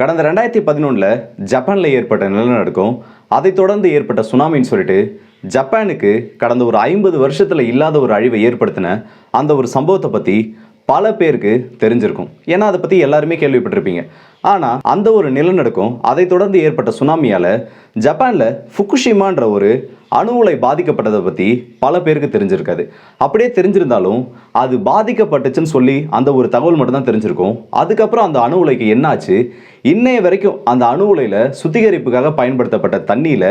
கடந்த 2011 ஜப்பான்ல ஏற்பட்ட நிலநடுக்கம், அதைத் தொடர்ந்து ஏற்பட்ட சுனாமின்னு சொல்லிட்டு ஜப்பானுக்கு கடந்த ஒரு 50 வருஷத்துல இல்லாத ஒரு அழிவை ஏற்படுத்தின அந்த ஒரு சம்பவத்தை பத்தி பல பேருக்கு தெரிஞ்சிருக்கும். ஏன்னா அதை பத்தி எல்லாருமே கேள்விப்பட்டிருப்பீங்க. ஆனா அந்த ஒரு நிலநடுக்கம், அதை தொடர்ந்து ஏற்பட்ட சுனாமியால ஜப்பான்ல ஃபுகுஷிமான்ற ஒரு அணு உலை பாதிக்கப்பட்டதை பத்தி பல பேருக்கு தெரிஞ்சிருக்காது. அப்படியே தெரிஞ்சிருந்தாலும் அது பாதிக்கப்பட்டுச்சுன்னு சொல்லி அந்த ஒரு தகவல் மட்டும் தான் தெரிஞ்சிருக்கும். அதுக்கப்புறம் அந்த அணு உலைக்கு என்னாச்சு, இன்னைய வரைக்கும் அந்த அணு உலையில சுத்திகரிப்புக்காக பயன்படுத்தப்பட்ட தண்ணியில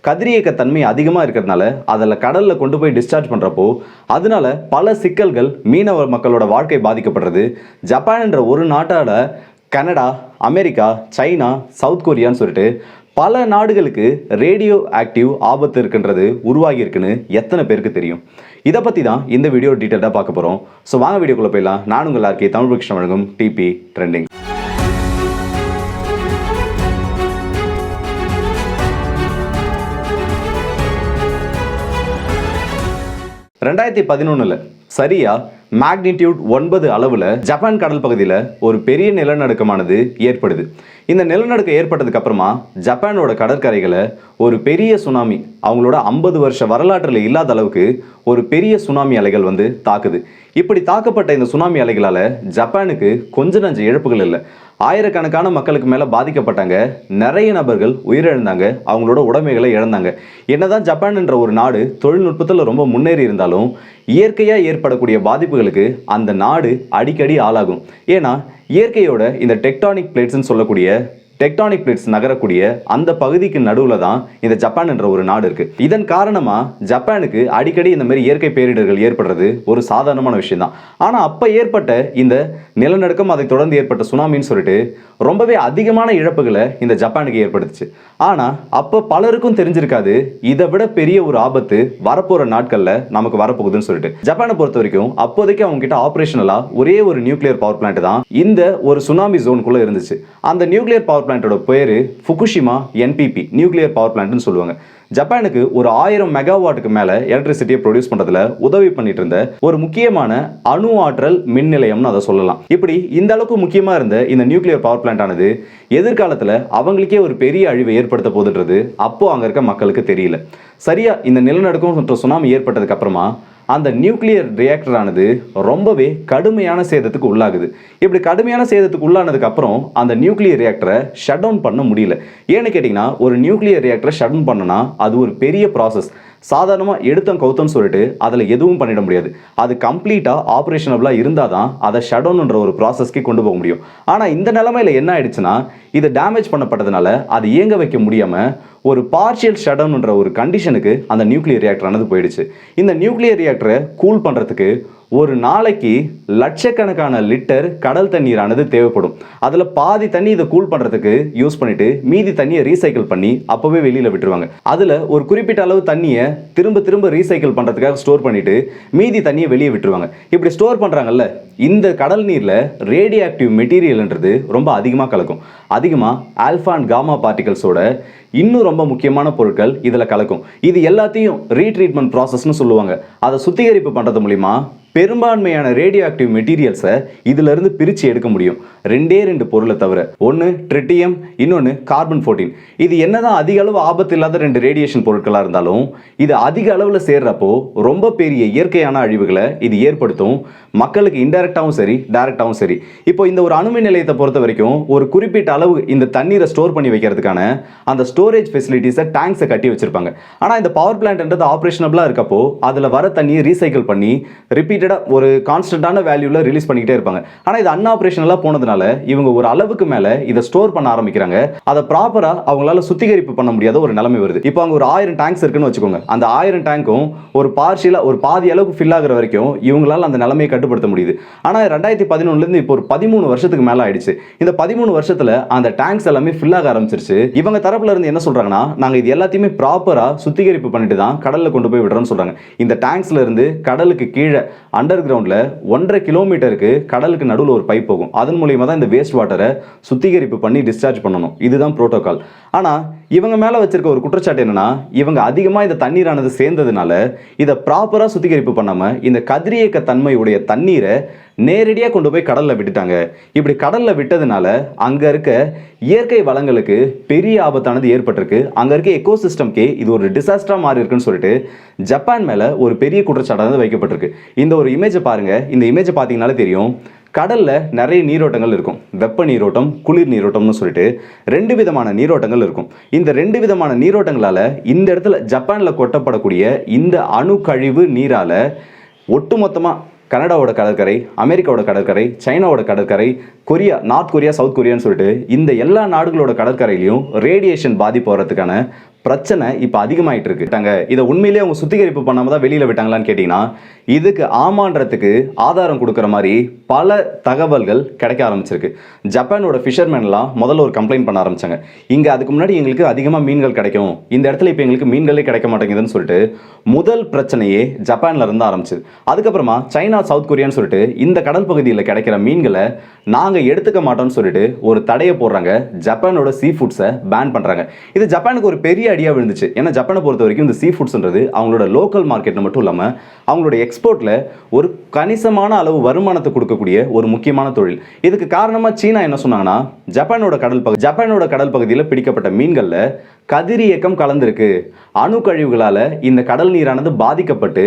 கதிரியக்க தன்மை அதிகமாக இருக்கிறதுனால அதில் கடலில் கொண்டு போய் டிஸ்சார்ஜ் பண்ணுறப்போ அதனால பல சிக்கல்கள், மீனவ மக்களோட வாழ்க்கை பாதிக்கப்படுறது. ஜப்பான் என்ற ஒரு நாட்டால் கனடா, அமெரிக்கா, சைனா, சவுத் கொரியான்னு சொல்லிட்டு பல நாடுகளுக்கு ரேடியோ ஆக்டிவ் ஆபத்து இருக்குன்றது உருவாகி இருக்குன்னு எத்தனை பேருக்கு தெரியும்? இதை பற்றி தான் இந்த வீடியோ டீட்டெயிலாக பார்க்க போகிறோம். ஸோ வாங்க வீடியோக்குள்ளே போயிடலாம். நான் உங்கள் ஆர்கே, தமிழ் கிருஷ்ணன் வழங்கும் டிபி ட்ரெண்டிங். 2011 சரியா மேக்னிடியூட் 9 அளவில் ஜப்பான் கடல் பகுதியில் ஒரு பெரிய நிலநடுக்கமானது ஏற்படுது. இந்த நிலநடுக்கம் ஏற்பட்டதுக்கு அப்புறமா ஜப்பானோட கடற்கரைகளை ஒரு பெரிய சுனாமி, அவங்களோட 50 வருஷ வரலாற்றில் இல்லாத அளவுக்கு ஒரு பெரிய சுனாமி அலைகள் வந்து தாக்குது. இப்படி தாக்கப்பட்ட இந்த சுனாமி அலைகளால் ஜப்பானுக்கு கொஞ்ச நஞ்ச இழப்புகள் இல்லை, ஆயிரக்கணக்கான மக்களுக்கு மேலே பாதிக்கப்பட்டாங்க. நிறைய நபர்கள் உயிரிழந்தாங்க, அவங்களோட உடைமைகளை இழந்தாங்க. என்னதான் ஜப்பான் என்ற ஒரு நாடு தொழில்நுட்பத்தில் ரொம்ப முன்னேறி இருந்தாலும் இயற்கையாக ஏற்படக்கூடிய பாதிப்புகளுக்கு அந்த நாடு அடிக்கடி ஆளாகும். ஏன்னா இயற்கையோட இந்த டெக்டானிக் பிளேட்ஸ்ன்னு சொல்லக்கூடிய டெக்டானிக் பிளேட்ஸ் நகரக்கூடிய அந்த பகுதிக்கு நடுவில் தான் இந்த ஜப்பான் என்ற ஒரு நாடு இருக்கு. இதன் காரணமாக ஜப்பானுக்கு அடிக்கடி இந்த மாதிரி இயற்கை பேரிடர்கள் ஏற்படுறது ஒரு சாதாரணமான விஷயம் தான். ஆனால் அப்போ ஏற்பட்ட இந்த நிலநடுக்கம், அதை தொடர்ந்து ஏற்பட்ட சுனாமின்னு சொல்லிட்டு ரொம்பவே அதிகமான இழப்புகளை இந்த ஜப்பானுக்கு ஏற்படுத்துச்சு. ஆனால் அப்போ பலருக்கும் தெரிஞ்சிருக்காது இதை விட பெரிய ஒரு ஆபத்து வரப்போகிற நாட்களில் நமக்கு வரப்போகுதுன்னு சொல்லிட்டு. ஜப்பானை பொறுத்த வரைக்கும் அப்போதைக்கு அவங்க கிட்ட ஆப்ரேஷனலாக ஒரே ஒரு நியூக்ளியர் பவர் பிளான்ட் தான் இந்த ஒரு சுனாமி ஜோனுக்குள்ளே இருந்துச்சு. அந்த நியூக்ளியர் பவர் பிளான்ட்டோட பேரு ஃபுகுஷிமா என்பிபி நியூக்ளியர் பவர் பிளான்ட்னு சொல்லுவாங்க. ஜப்பானுக்கு ஒரு 1000 மெகாவாட்டுக்கு மேல எலக்ட்ரிசிட்டியை ப்ரொடியூஸ் பண்றதுல உதவி பண்ணிட்டு இருந்த ஒரு முக்கியமான அணு ஆற்றல் மின் நிலையம்னு அதை சொல்லலாம். இப்படி இந்த அளவுக்கு முக்கியமா இருந்த இந்த நியூக்ளியர் பவர் பிளான்ட் ஆனது எதிர்காலத்துல அவங்களுக்கே ஒரு பெரிய அழிவை ஏற்படுத்த போதுன்றது அப்போ அங்க இருக்க மக்களுக்கு தெரியல. சரியா இந்த நிலநடுக்கம் மற்றும் சுனாமி ஏற்பட்டதுக்கு அப்புறமா அந்த நியூக்ளியர் ரியாக்டர் ஆனது ரொம்பவே கடுமையான சேதத்துக்கு உள்ளாகுது. இப்படி கடுமையான சேதத்துக்கு உள்ளானதுக்கு அப்புறம் அந்த நியூக்ளியர் ரியாக்டரை ஷட் டவுன் பண்ண முடியல. ஏன்னு கேட்டிங்கன்னா, ஒரு நியூக்ளியர் ரியாக்டரை ஷட் டவுன் பண்ணனா அது ஒரு பெரிய ப்ராசஸ். சாதாரணமாக எடுத்தம் கவுத்தம் சொல்லிட்டு அதில் எதுவும் பண்ணிட முடியாது. அது கம்ப்ளீட்டாக ஆப்ரேஷனபிளாக இருந்தால் தான் அதை ஷட் டவுன்ன்ற ஒரு ப்ராசஸ்க்கு கொண்டு போக முடியும். ஆனால் இந்த நிலைமையில் என்ன ஆயிடுச்சுன்னா, இது டேமேஜ் பண்ணப்பட்டதுனால அது இயங்க வைக்க முடியாமல் ஒரு பார்ஷியல் ஷட் டவுன்ன்ற ஒரு கண்டிஷனுக்கு அந்த நியூக்ளியர் ரியாக்டர் ஆனது போயிடுச்சு. இந்த நியூக்ளியர் ரியாக்டரை கூல் பண்ணுறதுக்கு ஒரு நாளைக்கு லட்சக்கணக்கான லிட்டர் கடல் தண்ணீரானது தேவைப்படும். அதில் பாதி தண்ணி இதை கூல் பண்ணுறதுக்கு யூஸ் பண்ணிட்டு மீதி தண்ணியை ரீசைக்கிள் பண்ணி அப்போவே வெளியில் விட்டுருவாங்க. அதில் ஒரு குறிப்பிட்ட அளவு தண்ணியை திரும்ப திரும்ப ரீசைக்கிள் பண்ணுறதுக்காக ஸ்டோர் பண்ணிட்டு மீதி தண்ணியை வெளியே விட்டுருவாங்க. இப்படி ஸ்டோர் பண்ணுறாங்கல்ல, இந்த கடல் நீரில் ரேடியோ ஆக்டிவ் மெட்டீரியல்ன்றது ரொம்ப அதிகமாக கலக்கும். அதிகமாக ஆல்ஃபா அண்ட் காமா பார்ட்டிகல்ஸோட இன்னும் ரொம்ப முக்கியமான பொருட்கள் இதில் கலக்கும். இது எல்லாத்தையும் ரீட்ரீட்மெண்ட் ப்ராசஸ்னு சொல்லுவாங்க. அதை சுத்திகரிப்பு பண்ணுறது மூலிமா பெரும்பான்மையான ரேடியோ ஆக்டிவ் மெட்டீரியல்ஸை இதிலிருந்து பிரித்து எடுக்க முடியும். 2 பொருளை தவிர, ஒன்று ட்ரிட்டியம், இன்னொன்று கார்பன் 14. இது என்னதான் அதிக அளவு ஆபத்து இல்லாத 2 ரேடியேஷன் பொருட்களாக இருந்தாலும் இது அதிக அளவில் சேர்றப்போ ரொம்ப பெரிய இயற்கையான அழிவுகளை இது ஏற்படுத்தும். மக்களுக்கு இன்டைரக்டாகவும் சரி, டைரக்டாகவும் சரி. இப்போ இந்த ஒரு அணுமின் நிலையத்தை பொறுத்த வரைக்கும் ஒரு குறிப்பிட்ட அளவு இந்த தண்ணீரை ஸ்டோர் பண்ணி வைக்கிறதுக்கான அந்த ஸ்டோரேஜ் ஃபெசிலிட்டிஸை, டேங்க்ஸை கட்டி வச்சிருப்பாங்க. ஆனால் இந்த பவர் பிளான்ட்ன்றது ஆப்ரேஷனபிளாக இருக்கப்போ அதில் வர தண்ணியை ரீசைக்கிள் பண்ணி ரிப்பீட்டடாக ஒரு கான்ஸ்டன்டான வேல்யூவில் ரிலீஸ் பண்ணிக்கிட்டே இருப்பாங்க. ஆனால் இது அன்ஆப்ரேஷனலாக போனதுனால இவங்க ஒரு அளவுக்கு மேலே இதை ஸ்டோர் பண்ண ஆரம்பிக்கிறாங்க. அதை ப்ராப்பராக அவங்களால சுத்திகரிப்பு பண்ண முடியாத ஒரு நிலைமை வருது. இப்போ அவங்க ஒரு 1000 டேங்க்ஸ் இருக்குன்னு வச்சுக்கோங்க. அந்த 1000 டேங்க்கும் ஒரு பார்ஷியலாக ஒரு பாதி அளவுக்கு ஃபில் ஆகிற வரைக்கும் இவங்களால அந்த நிலைமையை கட்டுப்படுத்த முடியுது. ஆனால் 2011 இப்போ ஒரு 13 வருஷத்துக்கு மேலே ஆயிடுச்சு. இந்த 13 வருஷத்துல அந்த டேங்க்ஸ் எல்லாமே ஃபில் ஆக ஆரம்பிச்சிருச்சு. இவங்க தரப்புல இருந்து என்ன சொல்றாங்கன்னா, நாங்கள் இது எல்லாத்தையுமே ப்ராப்பராக சுத்திகரிப்பு பண்ணிட்டு தான் கடலில் கொண்டு போய் விடுறோம்னு சொல்றாங்க. இந்த டேங்க்ஸ்ல இருந்து கடலுக்கு கீழே அண்டர் கிரவுண்ட்ல 1.5 கிலோமீட்டருக்கு கடலுக்கு நடுவில் ஒரு பைப் போகும். அதன் மூலியமா தான் இந்த வேஸ்ட் வாட்டரை சுத்திகரிப்பு பண்ணி டிஸ்சார்ஜ் பண்ணணும். இதுதான் புரோட்டோகால். ஆனால் இவங்க மேலே வச்சிருக்க ஒரு குற்றச்சாட்டு என்னன்னா, இவங்க அதிகமாக இந்த தண்ணீரானது சேர்ந்ததுனால இதை ப்ராப்பராக சுத்திகரிப்பு பண்ணாமல் இந்த கதிரியக்க தன்மையுடைய தண்ணீரை நேரடியாக கொண்டு போய் கடலில் விட்டுட்டாங்க. இப்படி கடலில் விட்டதுனால அங்கே இருக்க இயற்கை வளங்களுக்கு பெரிய ஆபத்தானது ஏற்பட்டிருக்கு. அங்கே இருக்க எக்கோசிஸ்டம்கே இது ஒரு டிசாஸ்டராக மாறி இருக்குன்னு சொல்லிட்டு ஜப்பான் மேலே ஒரு பெரிய குற்றச்சாட்டானது வைக்கப்பட்டிருக்கு. இந்த ஒரு இமேஜை பாருங்கள். இந்த இமேஜை பார்த்தீங்கன்னாலே தெரியும், கடலில் நிறைய நீரோட்டங்கள் இருக்கும். வெப்ப நீரோட்டம், குளிர் நீரோட்டம்னு சொல்லிட்டு 2 விதமான நீரோட்டங்கள் இருக்கும். இந்த 2 விதமான நீரோட்டங்களால் இந்த இடத்துல ஜப்பானில் கொட்டப்படக்கூடிய இந்த அணு கழிவு நீரால் ஒட்டுமொத்தமாக கனடாவோட கடற்கரை, அமெரிக்காவோட கடற்கரை, சைனாவோட கடற்கரை, கொரியா, நார்த் கொரியா, சவுத் கொரியான்னு சொல்லிட்டு இந்த எல்லா நாடுகளோட கடற்கரையிலையும் ரேடியேஷன் பாதிப்பு வரதுக்கான பிரச்சனை இப்போ அதிகமாயிட்டு இருக்கு. இதை உண்மையிலேயே அவங்க சுத்திகரிப்பு பண்ணாம தான் வெளியில் விட்டாங்களான்னு கேட்டிங்கன்னா, இதுக்கு ஆமான்றதுக்கு ஆதாரம் கொடுக்குற மாதிரி பல தகவல்கள் கிடைக்க ஆரம்பிச்சிருக்கு. ஜப்பானோட ஃபிஷர்மேன்லாம் முதல்ல ஒரு கம்ப்ளைண்ட் பண்ண ஆரம்பிச்சாங்க. இங்கே அதுக்கு முன்னாடி எங்களுக்கு அதிகமாக மீன்கள் கிடைக்கும், இந்த இடத்துல இப்போ எங்களுக்கு மீன்களே கிடைக்க மாட்டேங்குதுன்னு சொல்லிட்டு முதல் பிரச்சனையே ஜப்பான்ல இருந்து ஆரம்பிச்சது. அதுக்கப்புறமா சைனா, சவுத் கொரியான்னு சொல்லிட்டு இந்த கடல் பகுதியில் கிடைக்கிற மீன்களை நாங்கள் எடுத்துக்க மாட்டோம்னு சொல்லிட்டு ஒரு தடையை போடுறாங்க. ஜப்பானோட சீ ஃபுட்ஸை பேன் பண்ணுறாங்க. இது ஜப்பானுக்கு ஒரு பெரிய அடியாக விழுந்துச்சு. ஏன்னா ஜப்பானை பொறுத்த வரைக்கும் இந்த சீ ஃபுட்ஸ்ன்றது அவங்களோட லோக்கல் மார்க்கெட்டில் மட்டும் இல்லாமல் அவங்களோட எக்ஸ்போர்ட்டில் ஒரு கணிசமான அளவு வருமானத்தை கொடுக்கக்கூடிய ஒரு முக்கியமான தொழில். இதுக்கு காரணமாக சீனா என்ன சொன்னாங்கன்னா, ஜப்பானோட கடல் பகுதியில் பிடிக்கப்பட்ட மீன்களில் கதிரியக்கம் கலந்திருக்கு. அணு கழிவுகளால் இந்த கடல் நீரானது பாதிக்கப்பட்டு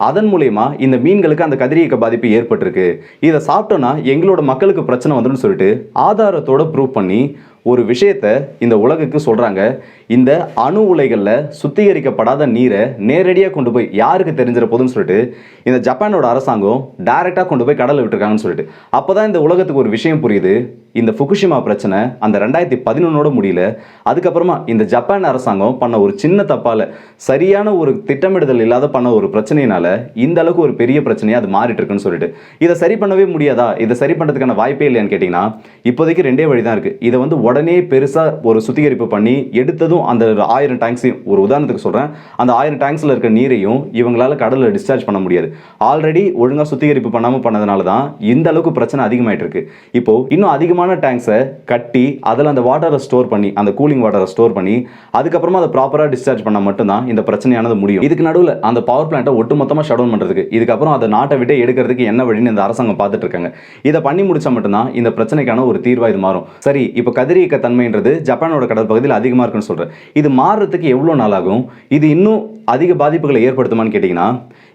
அதன் மூலயமா இந்த மீன்களுக்கு அந்த கதிரியக்க பாதிப்பு ஏற்பட்டிருக்கு. இதை சாப்பிட்டோன்னா எங்களோட மக்களுக்கு பிரச்சனை வந்துடும் சொல்லிட்டு ஆதாரத்தோட ப்ரூவ் பண்ணி ஒரு விஷயத்தை இந்த உலகுக்கு சொல்கிறாங்க. இந்த அணு உலைகளில் சுத்திகரிக்கப்படாத நீரை நேரடியாக கொண்டு போய் யாருக்கு தெரிஞ்சிட போதுன்னு சொல்லிட்டு இந்த ஜப்பானோட அரசாங்கம் டைரெக்டாக கொண்டு போய் கடலில் விட்டுருக்காங்கன்னு சொல்லிட்டு அப்போ தான் இந்த உலகத்துக்கு ஒரு விஷயம் புரியுது. இந்த ஃபுகுஷிமா பிரச்சனை அந்த 2011 முடியல. அதுக்கப்புறமா இந்த ஜப்பான் அரசாங்கம் பண்ண ஒரு சின்ன தப்பால், சரியான ஒரு திட்டமிடுதல் இல்லாத பண்ண ஒரு பிரச்சனையினால இந்த அளவுக்கு ஒரு பெரிய பிரச்சனையாக அது மாறிட்டு இருக்குன்னு சொல்லிட்டு இதை சரி பண்ணவே முடியாதா, இதை சரி பண்ணுறதுக்கான வாய்ப்பே இல்லையான்னு கேட்டிங்கன்னா, இப்போதைக்கு 2 வழி தான் இருக்குது. இதை வந்து உடனே பெருசாக ஒரு சுத்திகரிப்பு பண்ணி எடுத்ததும் அந்த 1000 டேங்க்ஸையும், ஒரு உதாரணத்துக்கு சொல்கிறேன், அந்த 1000 டேங்க்ஸில் இருக்க நீரையும் இவங்களால கடலில் டிஸ்சார்ஜ் பண்ண முடியாது. ஆல்ரெடி ஒழுங்காக சுத்திகரிப்பு பண்ணாமல் பண்ணதுனால தான் இந்த அளவுக்கு பிரச்சனை அதிகமாயிட்டு இருக்கு. இப்போ இன்னும் அதிகமான டேங்க்ஸை கட்டி அதில் அந்த வாட்டரை ஸ்டோர் பண்ணி, அந்த கூலிங் வாட்டரை ஸ்டோர் பண்ணி அதுக்கப்புறமா அதை ப்ராப்பராக டிஸ்சார்ஜ் பண்ணால் மட்டும்தான் இந்த பிரச்சனையானது முடியும். இதுக்கு நடுவில் அந்த பவர் பிளான்ட்டை ஒட்டுமொத்தமாக ஷட் டவுன் பண்ணுறதுக்கு, இதுக்கப்புறம் அதை நாட்டை விட்டு எடுக்கிறதுக்கு என்ன வழின்னு இந்த அரசாங்கம் பார்த்துட்டு இருக்காங்க. இதை பண்ணி முடிச்சா மட்டும்தான் இந்த பிரச்சனைக்கான ஒரு தீர்வாக இது மாறும். சரி, இப்போ கதிரியக்க தன்மைன்றது ஜப்பானோட கடல் பகுதியில் அதிகமாக இருக்குன்னு சொல்கிறேன். இது மாறுறதுக்கு எவ்வளோ நாள் ஆகும்? இது இன்னும் அதிக பாதிப்புகளை ஏற்படுத்துமான்னு கேட்டிங்கன்னா,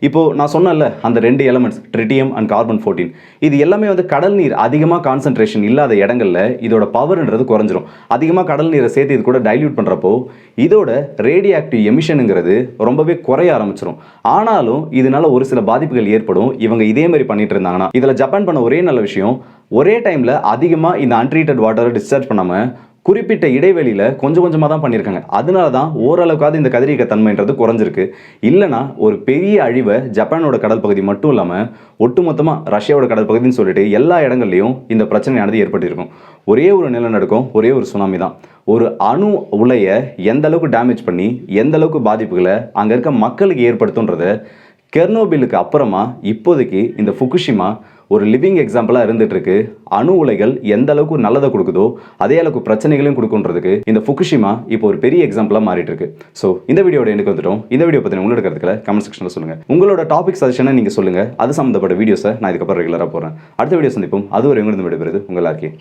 இப்போது நான் சொன்னேன்ல அந்த 2 எலமெண்ட்ஸ் ட்ரிட்டியம் அண்ட் கார்பன்-14, இது எல்லாமே வந்து கடல் நீர் அதிகமாக கான்சன்ட்ரேஷன் இல்லாத இடங்களில் இதோட பவர்ன்றது குறைஞ்சிரும். அதிகமாக கடல் நீரை சேர்த்து இது கூட டைல்யூட் பண்ணுறப்போ இதோட ரேடியோ ஆக்டிவ் எமிஷனுங்கிறது ரொம்பவே குறைய ஆரம்பிச்சிடும். ஆனாலும் இதனால ஒரு சில பாதிப்புகள் ஏற்படும். இவங்க இதே மாதிரி பண்ணிட்டு இருந்தாங்கன்னா, இதில் ஜப்பான் பண்ண ஒரே நல்ல விஷயம், ஒரே டைமில் அதிகமாக இந்த அன்ட்ரீட்டட் வாட்டரை டிஸ்சார்ஜ் பண்ணாமல் குறிப்பிட்ட இடைவெளியில் கொஞ்சம் கொஞ்சமாக தான் பண்ணியிருக்காங்க. அதனால தான் ஓரளவுக்காவது இந்த கதிரியக்க தன்மைன்றது குறைஞ்சிருக்கு. இல்லைனா ஒரு பெரிய அழிவை ஜப்பானோட கடல் பகுதி மட்டும் இல்லாமல் ஒட்டுமொத்தமாக ரஷ்யாவோட கடல் பகுதின்னு சொல்லிட்டு எல்லா இடங்கள்லையும் இந்த பிரச்சனையானது ஏற்பட்டிருக்கும். ஒரே ஒரு நிலநடுக்கம், ஒரே ஒரு சுனாமி தான் ஒரு அணு உலையை எந்த அளவுக்கு டேமேஜ் பண்ணி எந்த அளவுக்கு பாதிப்புகளை அங்கே இருக்க மக்களுக்கு ஏற்படுத்துன்றதை கெர்னோபிலுக்கு அப்புறமா இப்போதைக்கு இந்த ஃபுகுஷிமா ஒரு லிவிங் எக்ஸாம்பிளாக இருந்துட்டு இருக்கு. அணு உலைகள் எந்த அளவுக்கு நல்லதை கொடுக்குதோ அதே அளவுக்கு பிரச்சனைகளையும் கொடுக்குன்றதுக்கு இந்த ஃபுகுஷிமா இப்போ ஒரு பெரிய எக்ஸாம்பிளாக மாறிட்டு இருக்கு. ஸோ இந்த வீடியோட எனக்கு வந்துட்டோம். இந்த வீடியோ பற்றி உங்களோட கருத்துக்களை கமெண்ட் செக்ஷனில் சொல்லுங்கள். உங்களோட டாபிக் சஜஷனை நீங்கள் சொல்லுங்கள். அது சம்மந்தப்பட்ட வீடியோஸை நான் இதுக்கப்புறம் ரெகுலராக போகிறேன். அடுத்த வீடியோ சந்திப்போம். அதுவரை உங்களிடம் விடைபெறுவது உங்கள் ஆர்கே.